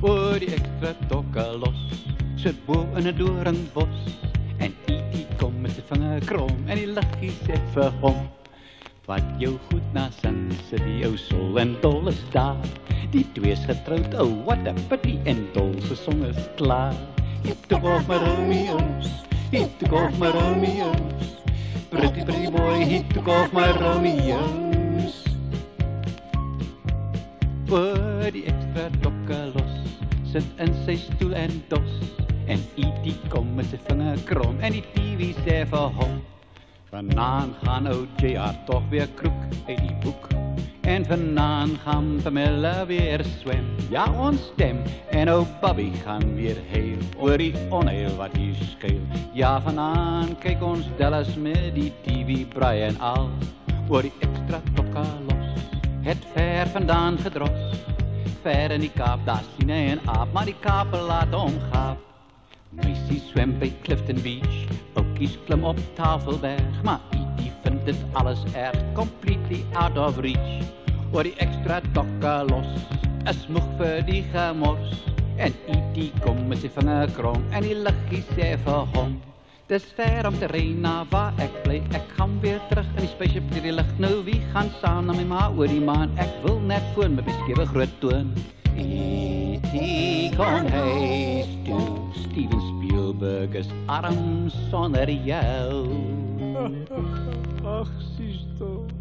oor die ekstra dokke los. Sit bo in 'n doringbos en E.T. kom met sy vinger krom en die liggie sê vir hom: wat jou goed na sin, sit die ou sol en dol is daar. Die twee is getroud, oh what a pity, en dol se song is klaar. He took off my Romeo's, he took off my Romeo's. Pretty, pretty boy, he took off my Romeo's. Oor die ekstra dokke los, sit in sy stoel en dos. En E.T. kom met sy vinger krom en die TV sê vir hom: vanaand gaan ou J.R. toch weer kroek uit die boek. En vanaand gaan Pamela weer swem, ja ons stem. En ou Bobby gaan weer heil oor die onheil wat hier skuil. Ja vanaand kyk ons Dallas met die TV braai en al. Oor die ekstra dokke los, het ver vandaan gedros. Ver in die Kaap, daar sien hy en aap, maar die Kape laat hom gaap. Meisie swem by Clifton Beach, oukies klim op Tafelberg, maar E.T. vind dit alles erg, completely out of reach. Oor die ekstra dokke los, is moeg vir die gemors. En E.T. kom met sy vinger krom en die liggie sê vir hom: dis ver om te ry na waar ek bly, ek gaan weer terug in die spaceship deur die lug. Nou wie gaan saam na my ma oor die maan, ek wil net foon met my skewe groot toon. E.T. kom huis toe, Steven Spielberg is arm sonder jou. Ach, sies toch.